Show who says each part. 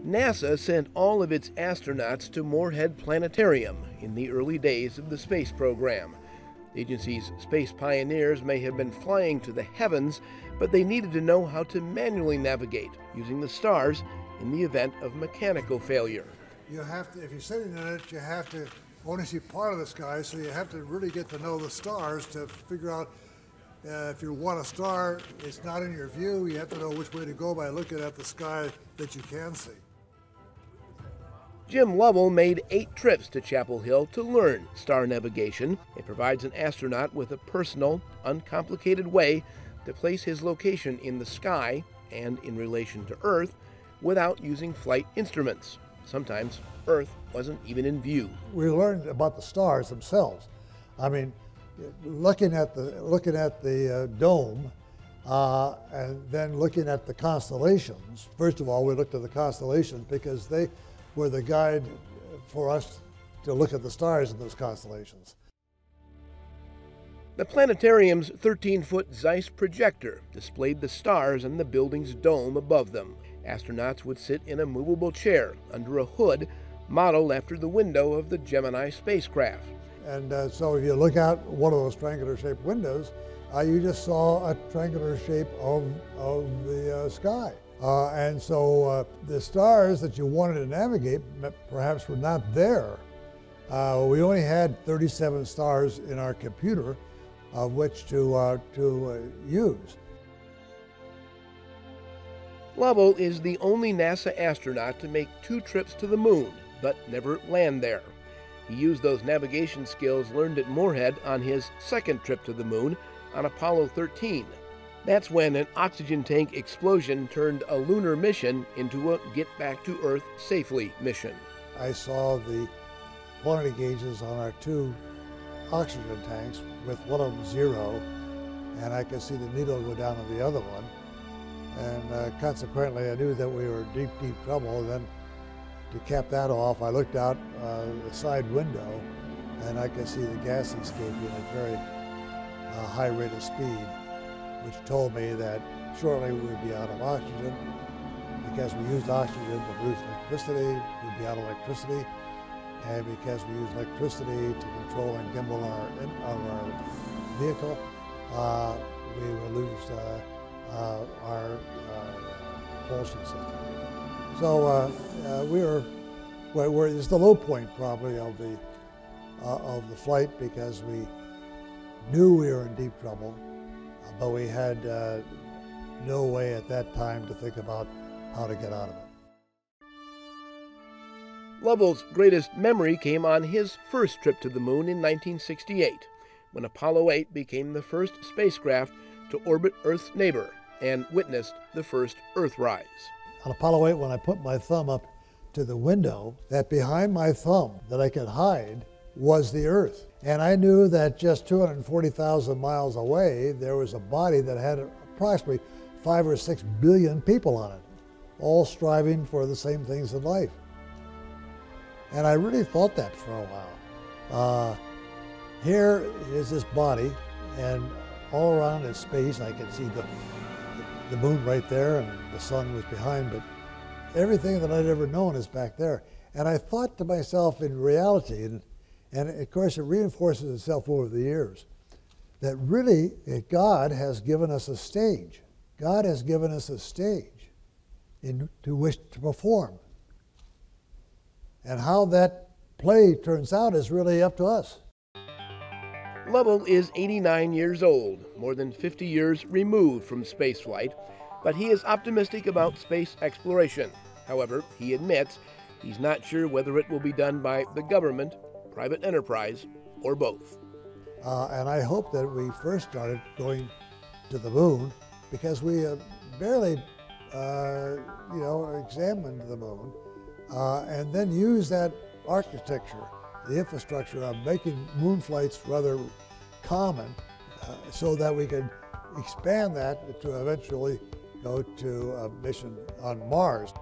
Speaker 1: NASA sent all of its astronauts to Moorhead Planetarium in the early days of the space program. The agency's space pioneers may have been flying to the heavens, but they needed to know how to manually navigate using the stars in the event of mechanical failure.
Speaker 2: You have to, if you're sitting in it, you have to only see part of the sky, so you have to really get to know the stars to figure out if you want a star, it's not in your view, you have to know which way to go by looking at the sky that you can see.
Speaker 1: Jim Lovell made 8 trips to Chapel Hill to learn star navigation. It provides an astronaut with a personal, uncomplicated way to place his location in the sky and in relation to Earth without using flight instruments. Sometimes Earth wasn't even in view.
Speaker 2: We learned about the stars themselves. I mean, looking at the dome and then looking at the constellations. First of all, we looked at the constellations because they were the guide for us to look at the stars in those constellations.
Speaker 1: The planetarium's 13-foot Zeiss projector displayed the stars and the building's dome above them. Astronauts would sit in a movable chair under a hood modeled after the window of the Gemini spacecraft.
Speaker 2: And so if you look out one of those triangular-shaped windows, you just saw a triangular shape of the sky. And so the stars that you wanted to navigate perhaps were not there. We only had 37 stars in our computer of which to use.
Speaker 1: Lovell is the only NASA astronaut to make 2 trips to the moon, but never land there. He used those navigation skills learned at Moorhead on his 2nd trip to the moon on Apollo 13. That's when an oxygen tank explosion turned a lunar mission into a get back to Earth safely mission.
Speaker 2: I saw the quantity gauges on our 2 oxygen tanks, with one of them 0, and I could see the needle go down to the other one. And consequently, I knew that we were in deep trouble. And then to cap that off, I looked out the side window, and I could see the gas escaping at a very high rate of speed, which told me that shortly we would be out of oxygen. Because we used oxygen to produce electricity, we'd be out of electricity. And because we use electricity to control and gimbal our vehicle, we will lose our propulsion system. So it's the low point probably of the flight, because we knew we were in deep trouble, but we had no way at that time to think about how to get out of it.
Speaker 1: Lovell's greatest memory came on his first trip to the moon in 1968, when Apollo 8 became the first spacecraft to orbit Earth's neighbor and witnessed the first Earthrise.
Speaker 2: On Apollo 8, when I put my thumb up to the window, that behind my thumb that I could hide was the Earth. And I knew that just 240,000 miles away, there was a body that had approximately 5 or 6 billion people on it, all striving for the same things in life. And I really thought that for a while. Here is this body, and all around is space. I could see the moon right there, and the sun was behind, but everything that I'd ever known is back there. And I thought to myself, in reality, and of course it reinforces itself over the years, that really God has given us a stage. God has given us a stage to which to perform. And how that play turns out is really up to us.
Speaker 1: Lovell is 89 years old, more than 50 years removed from spaceflight, but he is optimistic about space exploration. However, he admits he's not sure whether it will be done by the government, private enterprise, or both.
Speaker 2: And I hope that we first started going to the moon because we barely, examined the moon, and then use that architecture, the infrastructure of making moon flights rather common, so that we could expand that to eventually go to a mission on Mars.